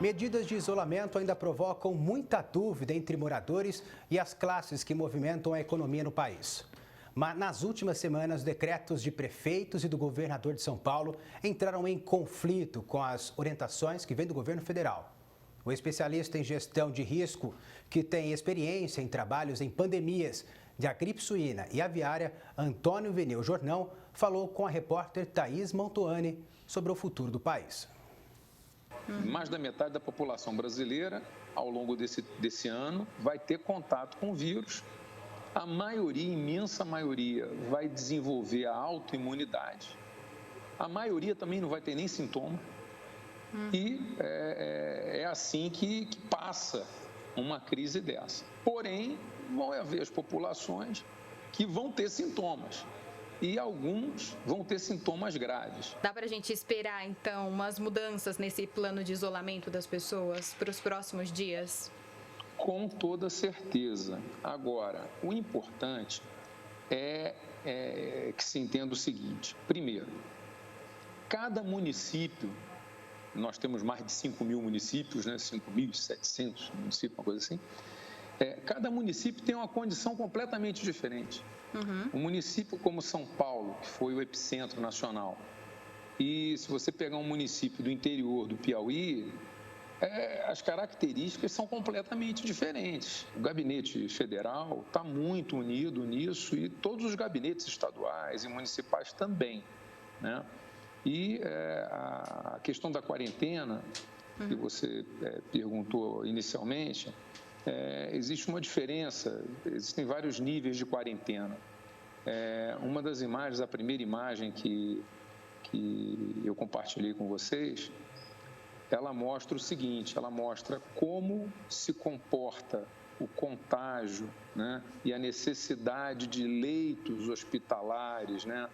Medidas de isolamento ainda provocam muita dúvida entre moradores e as classes que movimentam a economia no país. Mas nas últimas semanas, decretos de prefeitos e do governador de São Paulo entraram em conflito com as orientações que vêm do governo federal. O especialista em gestão de risco, que tem experiência em trabalhos em pandemias da gripe suína e aviária, Antônio Veneu Jornão, falou com a repórter Thaís Mantuani sobre o futuro do país. Mais da metade da população brasileira, ao longo desse ano, vai ter contato com o vírus. A maioria, imensa maioria, vai desenvolver a autoimunidade. A maioria também não vai ter nem sintoma. E é assim que passa uma crise dessa. Porém, vão haver as populações que vão ter sintomas. E alguns vão ter sintomas graves. Dá para a gente esperar, então, umas mudanças nesse plano de isolamento das pessoas para os próximos dias? Com toda certeza. Agora, o importante é que se entenda o seguinte. Primeiro, cada município, nós temos mais de 5 mil municípios, né? 5.700 municípios, uma coisa assim. Cada município tem uma condição completamente diferente. Um município como São Paulo, que foi o epicentro nacional, e se você pegar um município do interior do Piauí, as características são completamente diferentes. O gabinete federal está muito unido nisso e todos os gabinetes estaduais e municipais também, né? E a questão da quarentena, que você perguntou inicialmente, existe uma diferença, existem vários níveis de quarentena. Uma das imagens, a primeira imagem que eu compartilhei com vocês, ela mostra o seguinte, ela mostra como se comporta o contágio, né, e a necessidade de leitos hospitalares, né,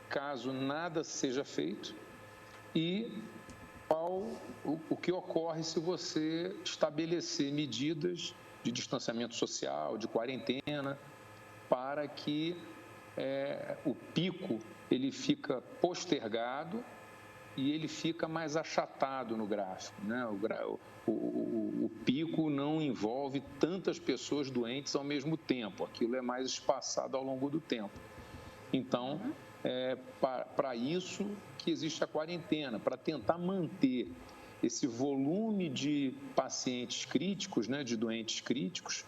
caso nada seja feito, e o que ocorre se você estabelecer medidas de distanciamento social, de quarentena, para que o pico ele fica postergado e ele fica mais achatado no gráfico, né? O pico não envolve tantas pessoas doentes ao mesmo tempo, aquilo é mais espaçado ao longo do tempo. Então, para isso que existe a quarentena, para tentar manter esse volume de pacientes críticos, né, de doentes críticos,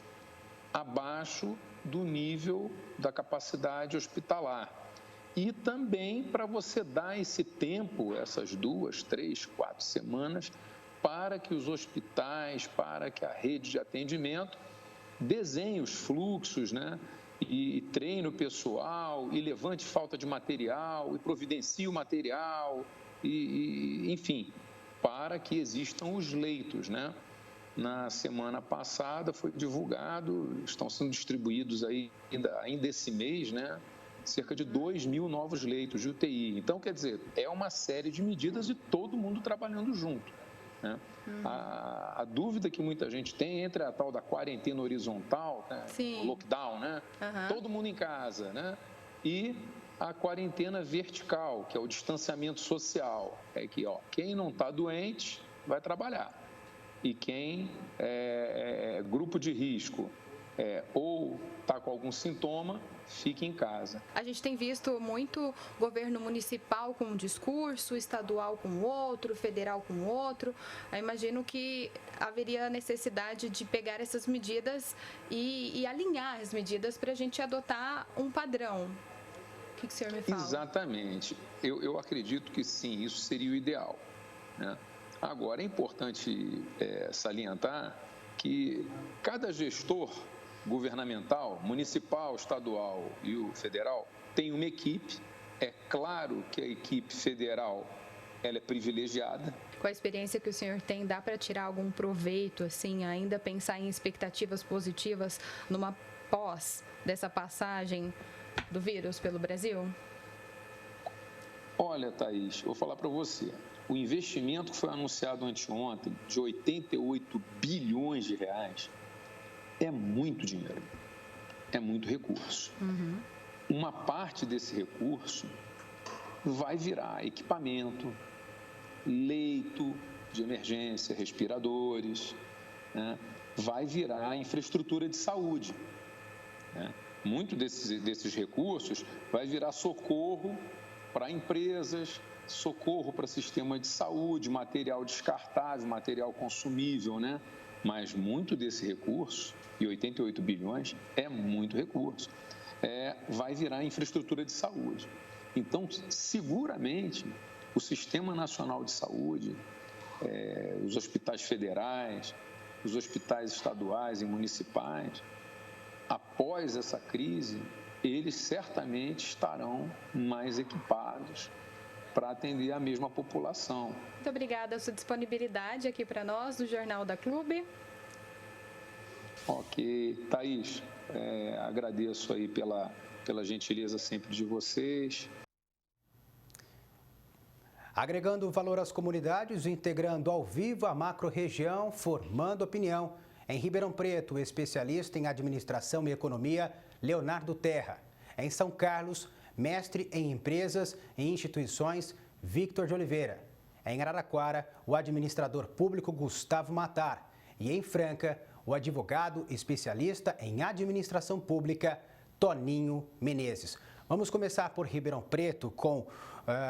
abaixo do nível da capacidade hospitalar. E também para você dar esse tempo, essas 2, 3, 4 semanas, para que os hospitais, para que a rede de atendimento desenhe os fluxos, né? E treine o pessoal, e levante falta de material, e providencie o material, enfim, para que existam os leitos, né? Na semana passada foi divulgado, estão sendo distribuídos ainda esse mês, né? Cerca de 2 mil novos leitos de UTI. Então, quer dizer, é uma série de medidas e todo mundo trabalhando junto, né? A dúvida que muita gente tem entre a tal da quarentena horizontal, né? O lockdown, né? Todo mundo em casa, né? E a quarentena vertical, que é o distanciamento social. É que, quem não está doente vai trabalhar. E quem é grupo de risco ou está com algum sintoma, fique em casa. A gente tem visto muito governo municipal com um discurso, estadual com outro, federal com outro. Eu imagino que haveria necessidade de pegar essas medidas e alinhar as medidas para a gente adotar um padrão. O que o senhor me fala? Exatamente. Eu acredito que sim, isso seria o ideal, né? Agora, é importante salientar que cada gestor governamental, municipal, estadual e o federal, tem uma equipe. É claro que a equipe federal ela é privilegiada. Com a experiência que o senhor tem, dá para tirar algum proveito, assim, ainda pensar em expectativas positivas numa pós dessa passagem do vírus pelo Brasil? Olha, Thaís, vou falar para você. O investimento que foi anunciado anteontem, de 88 bilhões de reais, é muito dinheiro, é muito recurso. Uma parte desse recurso vai virar equipamento, leito, de emergência, respiradores, né? Vai virar infraestrutura de saúde, né? Muito desses recursos vai virar socorro para empresas, socorro para sistema de saúde, material descartável, material consumível, né? Mas muito desse recurso, e 88 bilhões, é muito recurso, vai virar infraestrutura de saúde. Então, seguramente, o Sistema Nacional de Saúde, os hospitais federais, os hospitais estaduais e municipais, após essa crise, eles certamente estarão mais equipados para atender a mesma população. Muito obrigada pela sua disponibilidade aqui para nós, do Jornal da Clube. Ok, Thaís, agradeço aí pela gentileza sempre de vocês. Agregando valor às comunidades, integrando ao vivo a macro-região, formando opinião. Em Ribeirão Preto, o especialista em administração e economia, Leonardo Terra. Em São Carlos, mestre em empresas e instituições, Victor de Oliveira. Em Araraquara, o administrador público Gustavo Matar. E em Franca, o advogado especialista em administração pública, Toninho Menezes. Vamos começar por Ribeirão Preto com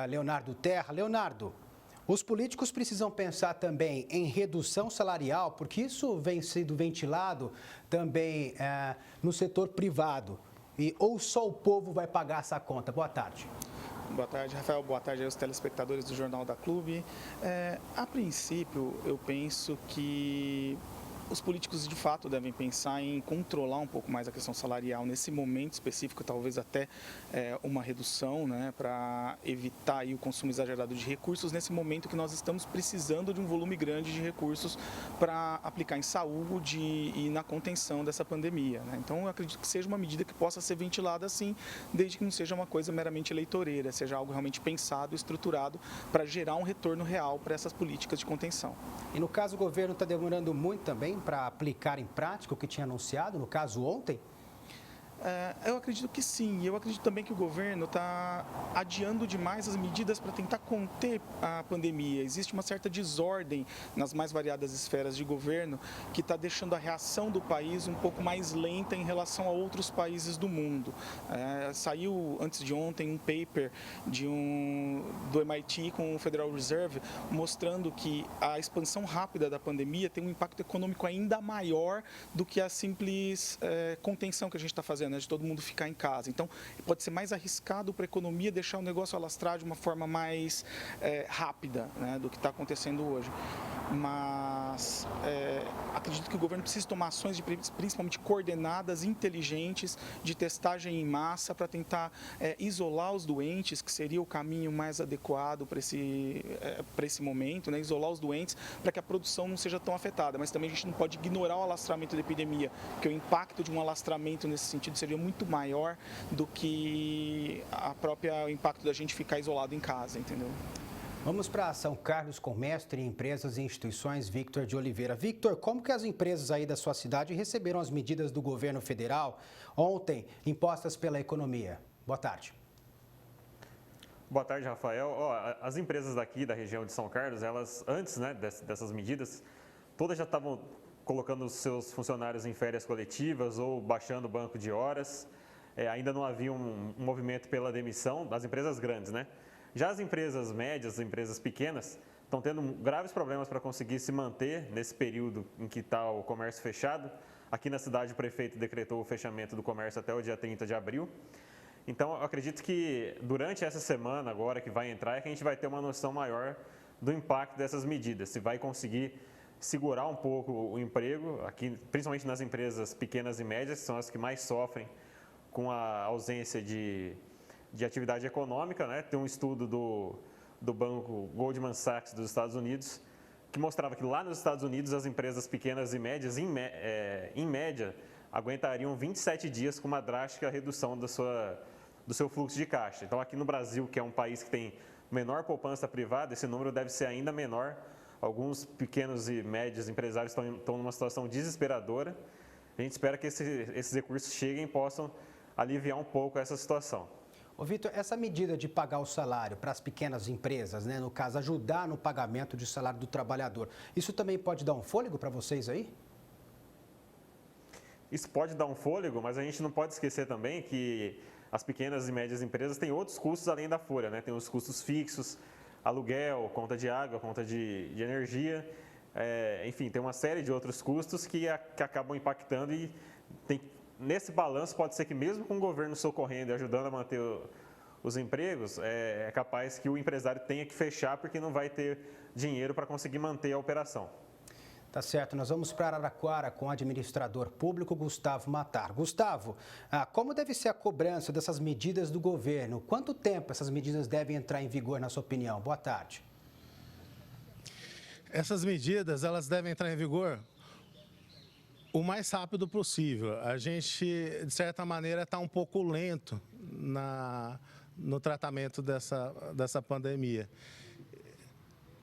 Leonardo Terra. Leonardo, os políticos precisam pensar também em redução salarial, porque isso vem sendo ventilado também no setor privado. Ou só o povo vai pagar essa conta? Boa tarde. Boa tarde, Rafael. Boa tarde aos telespectadores do Jornal da Clube. A princípio, eu penso que os políticos, de fato, devem pensar em controlar um pouco mais a questão salarial nesse momento específico, talvez até uma redução, né, para evitar aí o consumo exagerado de recursos, nesse momento que nós estamos precisando de um volume grande de recursos para aplicar em saúde e na contenção dessa pandemia, né? Então, eu acredito que seja uma medida que possa ser ventilada assim, desde que não seja uma coisa meramente eleitoreira, seja algo realmente pensado, estruturado para gerar um retorno real para essas políticas de contenção. E no caso, o governo está demorando muito também para aplicar em prática o que tinha anunciado, no caso ontem? Eu acredito que sim, e eu acredito também que o governo está adiando demais as medidas para tentar conter a pandemia. Existe uma certa desordem nas mais variadas esferas de governo que está deixando a reação do país um pouco mais lenta em relação a outros países do mundo. Saiu antes de ontem um paper do MIT com o Federal Reserve mostrando que a expansão rápida da pandemia tem um impacto econômico ainda maior do que a simples contenção que a gente está fazendo, de todo mundo ficar em casa. Então, pode ser mais arriscado para a economia deixar o negócio alastrar de uma forma mais rápida, né, do que está acontecendo hoje. Mas acredito que o governo precisa tomar ações principalmente coordenadas, inteligentes, de testagem em massa para tentar isolar os doentes, que seria o caminho mais adequado para esse momento, né, isolar os doentes para que a produção não seja tão afetada. Mas também a gente não pode ignorar o alastramento da epidemia, porque o impacto de um alastramento nesse sentido seria muito maior do que o impacto da gente ficar isolado em casa, entendeu? Vamos para São Carlos com mestre em empresas e instituições, Victor de Oliveira. Victor, como que as empresas aí da sua cidade receberam as medidas do governo federal ontem impostas pela economia? Boa tarde. Boa tarde, Rafael. As empresas daqui da região de São Carlos, elas antes, né, dessas medidas, todas já estavam colocando os seus funcionários em férias coletivas ou baixando o banco de horas. Ainda não havia um movimento pela demissão das empresas grandes, né? Já as empresas médias, as empresas pequenas, estão tendo graves problemas para conseguir se manter nesse período em que está o comércio fechado. Aqui na cidade, o prefeito decretou o fechamento do comércio até o dia 30 de abril. Então, eu acredito que durante essa semana agora que vai entrar, que a gente vai ter uma noção maior do impacto dessas medidas, se vai conseguir segurar um pouco o emprego, aqui, principalmente nas empresas pequenas e médias, que são as que mais sofrem com a ausência de atividade econômica, né? Tem um estudo do banco Goldman Sachs dos Estados Unidos que mostrava que lá nos Estados Unidos as empresas pequenas e médias, em média, aguentariam 27 dias com uma drástica redução do seu fluxo de caixa. Então, aqui no Brasil, que é um país que tem menor poupança privada, esse número deve ser ainda menor. Alguns pequenos e médios empresários estão numa situação desesperadora. A gente espera que esses recursos cheguem e possam aliviar um pouco essa situação. Ô, Vitor, essa medida de pagar o salário para as pequenas empresas, né, no caso, ajudar no pagamento de salário do trabalhador, isso também pode dar um fôlego para vocês aí? Isso pode dar um fôlego, mas a gente não pode esquecer também que as pequenas e médias empresas têm outros custos além da folha, né? Tem os custos fixos, aluguel, conta de água, conta de energia, enfim, tem uma série de outros custos que acabam impactando e nesse balanço pode ser que mesmo com o governo socorrendo e ajudando a manter os empregos, é capaz que o empresário tenha que fechar porque não vai ter dinheiro para conseguir manter a operação. Tá certo, nós vamos para Araraquara com o administrador público Gustavo Matar. Gustavo, como deve ser a cobrança dessas medidas do governo? Quanto tempo essas medidas devem entrar em vigor, na sua opinião? Boa tarde. Essas medidas, elas devem entrar em vigor o mais rápido possível. A gente, de certa maneira, está um pouco lento no tratamento dessa pandemia.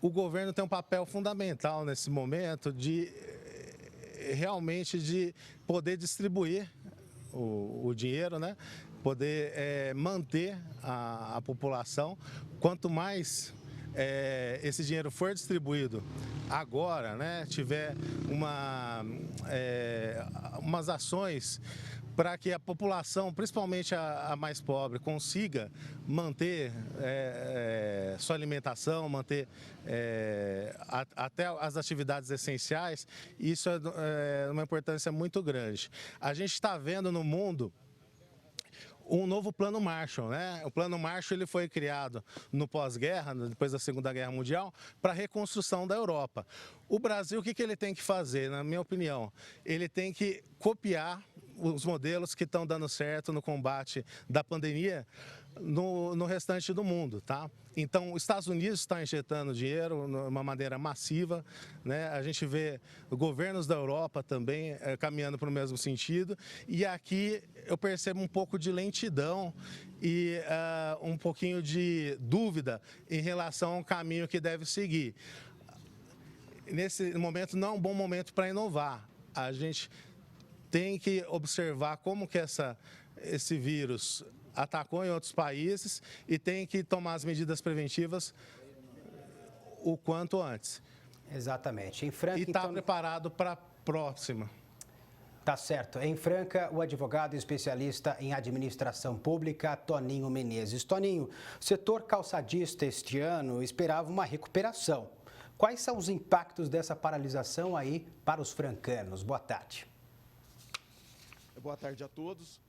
O governo tem um papel fundamental nesse momento de realmente de poder distribuir o dinheiro, né? Poder manter a população. Quanto mais esse dinheiro for distribuído agora, né, tiver umas ações para que a população, principalmente a mais pobre, consiga manter sua alimentação, manter até as atividades essenciais, isso é uma importância muito grande. A gente está vendo no mundo um novo Plano Marshall, né? O Plano Marshall ele foi criado no pós-guerra, depois da Segunda Guerra Mundial, para a reconstrução da Europa. O Brasil, o que ele tem que fazer, na minha opinião? Ele tem que copiar os modelos que estão dando certo no combate da pandemia no restante do mundo, tá? Então, os Estados Unidos estão injetando dinheiro de uma maneira massiva, né? A gente vê governos da Europa também caminhando para o mesmo sentido. E aqui eu percebo um pouco de lentidão e um pouquinho de dúvida em relação ao caminho que deve seguir. Nesse momento não é um bom momento para inovar. A gente tem que observar como que esse vírus atacou em outros países e tem que tomar as medidas preventivas o quanto antes. Exatamente. Em Franca, e está preparado para a próxima. Tá certo. Em Franca, o advogado e especialista em administração pública, Toninho Menezes. Toninho, o setor calçadista este ano esperava uma recuperação. Quais são os impactos dessa paralisação aí para os francanos? Boa tarde. Boa tarde a todos.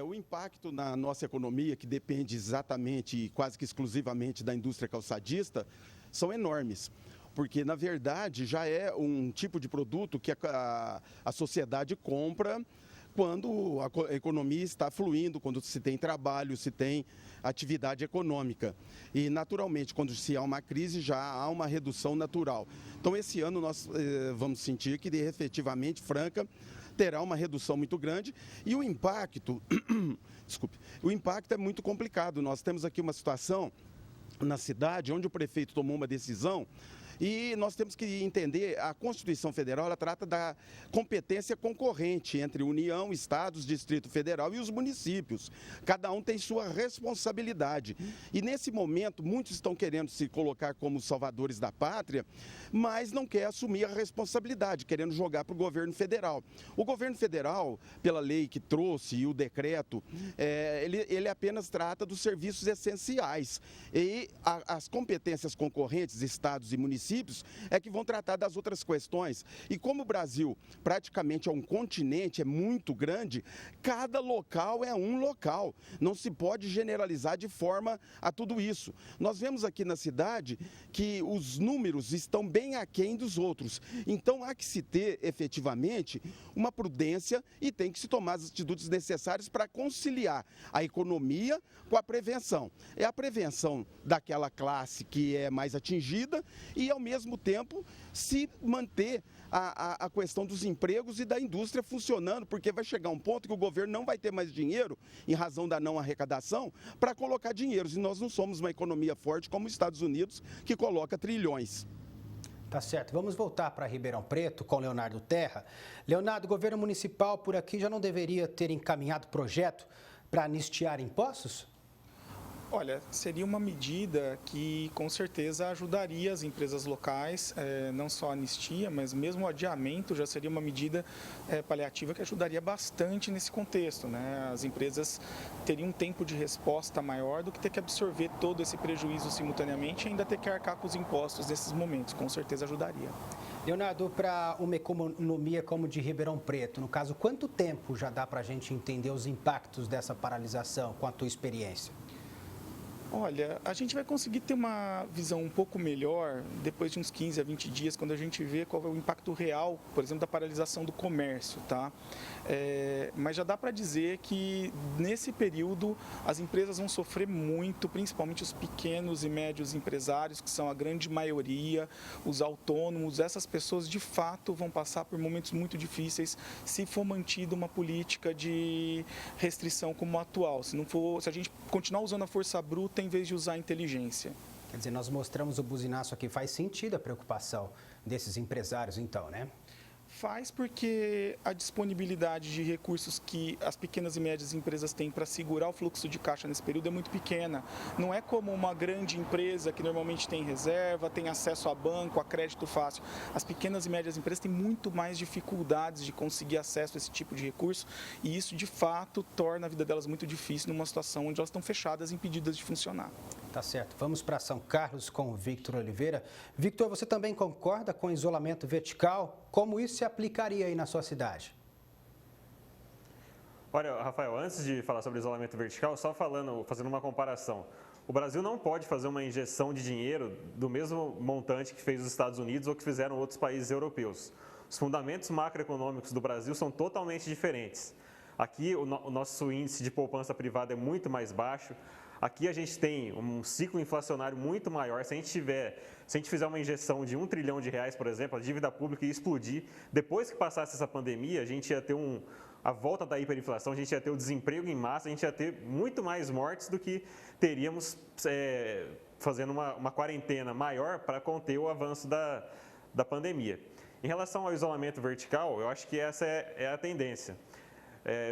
O impacto na nossa economia, que depende exatamente e quase que exclusivamente da indústria calçadista, são enormes. Porque, na verdade, já é um tipo de produto que a sociedade compra quando a economia está fluindo, quando se tem trabalho, se tem atividade econômica. E, naturalmente, quando se há uma crise, já há uma redução natural. Então, esse ano nós vamos sentir que, efetivamente, Franca terá uma redução muito grande e o impacto, o impacto é muito complicado. Nós temos aqui uma situação na cidade onde o prefeito tomou uma decisão e nós temos que entender, a Constituição Federal, ela trata da competência concorrente entre União, Estados, Distrito Federal e os municípios. Cada um tem sua responsabilidade. E nesse momento, muitos estão querendo se colocar como salvadores da pátria, mas não quer assumir a responsabilidade, querendo jogar para o governo federal. O governo federal, pela lei que trouxe e o decreto, ele apenas trata dos serviços essenciais. E as competências concorrentes, estados e municípios, é que vão tratar das outras questões. E como o Brasil praticamente é um continente, é muito grande, cada local é um local. Não se pode generalizar de forma a tudo isso. Nós vemos aqui na cidade que os números estão bem aquém dos outros. Então há que se ter efetivamente uma prudência e tem que se tomar as atitudes necessárias para conciliar a economia com a prevenção. É a prevenção daquela classe que é mais atingida e, ao mesmo tempo, se manter a questão dos empregos e da indústria funcionando, porque vai chegar um ponto que o governo não vai ter mais dinheiro, em razão da não arrecadação, para colocar dinheiros. E nós não somos uma economia forte como os Estados Unidos, que coloca trilhões. Tá certo. Vamos voltar para Ribeirão Preto com Leonardo Terra. Leonardo, o governo municipal por aqui já não deveria ter encaminhado projeto para anistiar impostos? Olha, seria uma medida que com certeza ajudaria as empresas locais, não só a anistia, mas mesmo o adiamento já seria uma medida paliativa que ajudaria bastante nesse contexto, né? As empresas teriam um tempo de resposta maior do que ter que absorver todo esse prejuízo simultaneamente e ainda ter que arcar com os impostos nesses momentos, com certeza ajudaria. Leonardo, para uma economia como de Ribeirão Preto, no caso, quanto tempo já dá para a gente entender os impactos dessa paralisação com a tua experiência? Olha, a gente vai conseguir ter uma visão um pouco melhor depois de uns 15 a 20 dias, quando a gente vê qual é o impacto real, por exemplo, da paralisação do comércio, tá? Mas já dá para dizer que nesse período as empresas vão sofrer muito, principalmente os pequenos e médios empresários, que são a grande maioria, os autônomos. Essas pessoas de fato vão passar por momentos muito difíceis se for mantida uma política de restrição como a atual. Se a gente continuar usando a força bruta em vez de usar a inteligência. Quer dizer, nós mostramos o buzinaço aqui, faz sentido a preocupação desses empresários então, né? Faz porque a disponibilidade de recursos que as pequenas e médias empresas têm para segurar o fluxo de caixa nesse período é muito pequena. Não é como uma grande empresa que normalmente tem reserva, tem acesso a banco, a crédito fácil. As pequenas e médias empresas têm muito mais dificuldades de conseguir acesso a esse tipo de recurso e isso, de fato, torna a vida delas muito difícil numa situação onde elas estão fechadas e impedidas de funcionar. Tá certo. Vamos para São Carlos com o Victor Oliveira. Victor, você também concorda com o isolamento vertical? Como isso se aplicaria aí na sua cidade? Olha, Rafael, antes de falar sobre isolamento vertical, só fazendo uma comparação. O Brasil não pode fazer uma injeção de dinheiro do mesmo montante que fez os Estados Unidos ou que fizeram outros países europeus. Os fundamentos macroeconômicos do Brasil são totalmente diferentes. Aqui, o nosso índice de poupança privada é muito mais baixo. Aqui a gente tem um ciclo inflacionário muito maior. Se a gente fizer uma injeção de R$1 trilhão, por exemplo, a dívida pública ia explodir. Depois que passasse essa pandemia, a gente ia ter a volta da hiperinflação, a gente ia ter o desemprego em massa, a gente ia ter muito mais mortes do que teríamos fazendo uma quarentena maior para conter o avanço da pandemia. Em relação ao isolamento vertical, eu acho que essa é a tendência.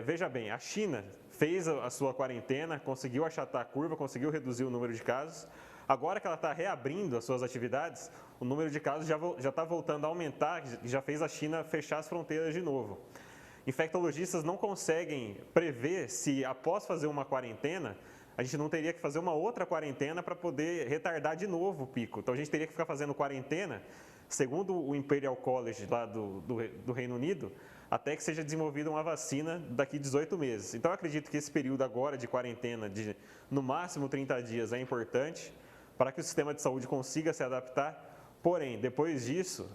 Veja bem, a China fez a sua quarentena, conseguiu achatar a curva, conseguiu reduzir o número de casos. Agora que ela está reabrindo as suas atividades, o número de casos já está voltando a aumentar, já fez a China fechar as fronteiras de novo. Infectologistas não conseguem prever se, após fazer uma quarentena, a gente não teria que fazer uma outra quarentena para poder retardar de novo o pico. Então, a gente teria que ficar fazendo quarentena, segundo o Imperial College lá do Reino Unido, até que seja desenvolvida uma vacina daqui 18 meses. Então, eu acredito que esse período agora de quarentena, de no máximo 30 dias, é importante para que o sistema de saúde consiga se adaptar. Porém, depois disso,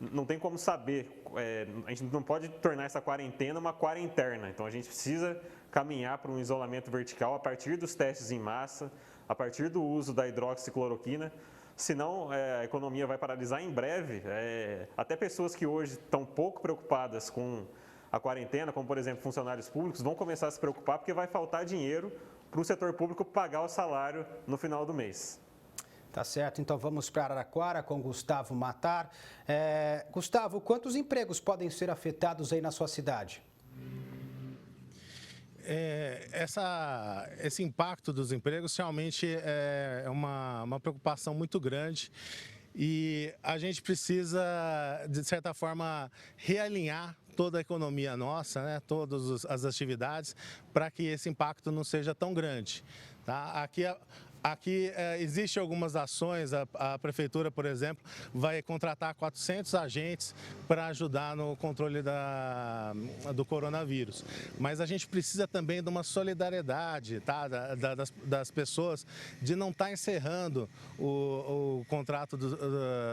não tem como saber, a gente não pode tornar essa quarentena uma quarentena. Então, a gente precisa caminhar para um isolamento vertical a partir dos testes em massa, a partir do uso da hidroxicloroquina. Senão, a economia vai paralisar em breve. Até pessoas que hoje estão pouco preocupadas com a quarentena, como, por exemplo, funcionários públicos, vão começar a se preocupar porque vai faltar dinheiro para o setor público pagar o salário no final do mês. Tá certo, então vamos para Araraquara com Gustavo Matar. Gustavo, quantos empregos podem ser afetados aí na sua cidade? Esse impacto dos empregos realmente é uma preocupação muito grande e a gente precisa, de certa forma, realinhar toda a economia nossa, né, todas as atividades, para que esse impacto não seja tão grande. Tá? Aqui existem algumas ações, a Prefeitura, por exemplo, vai contratar 400 agentes para ajudar no controle do coronavírus. Mas a gente precisa também de uma solidariedade, tá? das pessoas, de não estar encerrando o contrato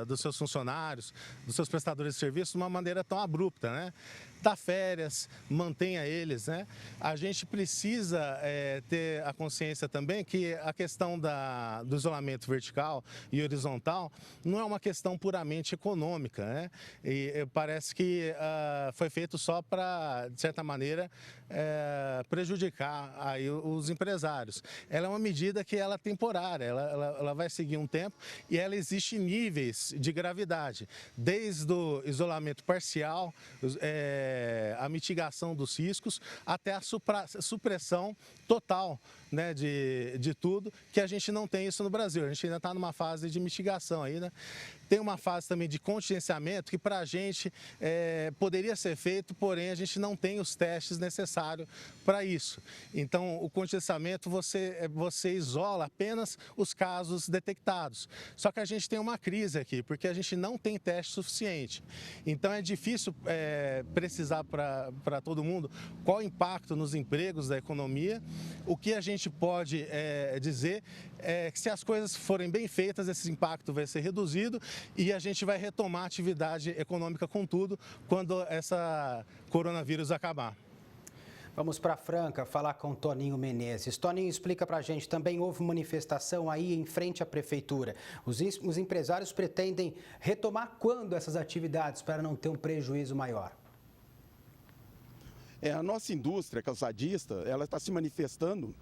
dos seus funcionários, dos seus prestadores de serviços de uma maneira tão abrupta, né? Dá férias, mantenha eles, né? A gente precisa ter a consciência também que a questão do isolamento vertical e horizontal não é uma questão puramente econômica, né? E parece que foi feito só para, de certa maneira, prejudicar aí os empresários. Ela é uma medida que ela é temporária, ela vai seguir um tempo e ela existe em níveis de gravidade, desde o isolamento parcial, a mitigação dos riscos, até a supressão total né, de tudo, que a gente não tem isso no Brasil. A gente ainda está numa fase de mitigação aí, né? Tem uma fase também de contingenciamento que para a gente poderia ser feito, porém a gente não tem os testes necessários para isso. Então, o contingenciamento você isola apenas os casos detectados. Só que a gente tem uma crise aqui, porque a gente não tem teste suficiente. Então, é difícil precisar para todo mundo qual o impacto nos empregos da economia. O que a gente pode dizer é que se as coisas forem bem feitas, esse impacto vai ser reduzido e a gente vai retomar a atividade econômica com tudo quando essa coronavírus acabar. Vamos para Franca falar com Toninho Menezes. Toninho, explica para a gente, também houve manifestação aí em frente à prefeitura. Os empresários pretendem retomar quando essas atividades para não ter um prejuízo maior? A nossa indústria calçadista, ela está se manifestando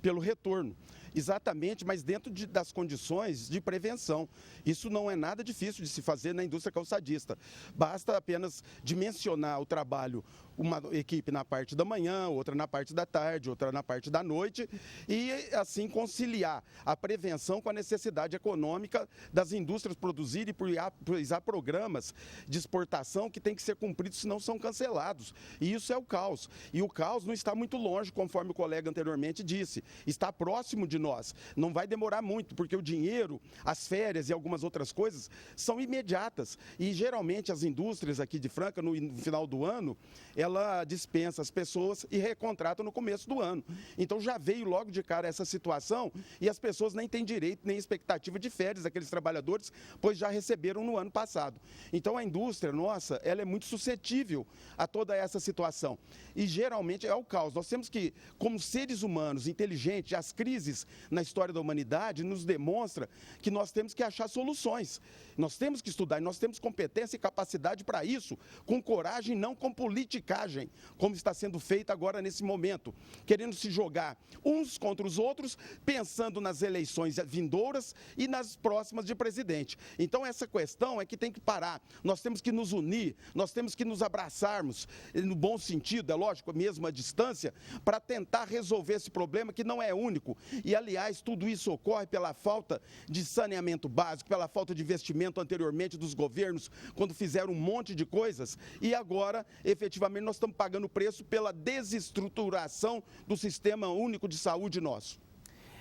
pelo retorno, exatamente, mas dentro das condições de prevenção. Isso não é nada difícil de se fazer na indústria calçadista. Basta apenas dimensionar o trabalho, uma equipe na parte da manhã, outra na parte da tarde, outra na parte da noite, e assim conciliar a prevenção com a necessidade econômica das indústrias produzirem e pois há programas de exportação que têm que ser cumpridos, senão são cancelados. E isso é o caos. E o caos não está muito longe, conforme o colega anteriormente disse. Está próximo de nós. Não vai demorar muito, porque o dinheiro, as férias e algumas outras coisas são imediatas. E geralmente as indústrias aqui de Franca, no final do ano, ela dispensa as pessoas e recontrata no começo do ano. Então já veio logo de cara essa situação e as pessoas nem têm direito nem expectativa de férias, aqueles trabalhadores, pois já receberam no ano passado. Então a indústria nossa, ela é muito suscetível a toda essa situação. E geralmente é o caos. Nós temos que, como seres humanos inteligentes, as crises na história da humanidade nos demonstra que nós temos que achar soluções. Nós temos que estudar e nós temos competência e capacidade para isso, com coragem, não com politicagem, como está sendo feito agora nesse momento, querendo se jogar uns contra os outros, pensando nas eleições vindouras e nas próximas de presidente. Então essa questão é que tem que parar. Nós temos que nos unir, nós temos que nos abraçarmos, no bom sentido, é lógico, mesmo à distância, para tentar resolver esse problema que não é único. E, aliás, tudo isso ocorre pela falta de saneamento básico, pela falta de investimento anteriormente dos governos, quando fizeram um monte de coisas. E agora, efetivamente, nós estamos pagando o preço pela desestruturação do sistema único de saúde nosso.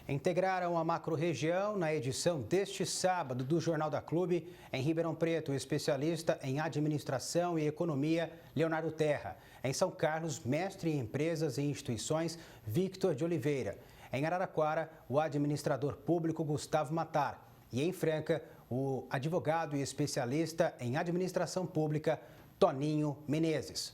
Integraram a macro-região na edição deste sábado do Jornal da Clube, em Ribeirão Preto, o especialista em administração e economia, Leonardo Terra. Em São Carlos, mestre em empresas e instituições, Victor de Oliveira. Em Araraquara, o administrador público, Gustavo Matar. E em Franca, o advogado e especialista em administração pública, Toninho Menezes.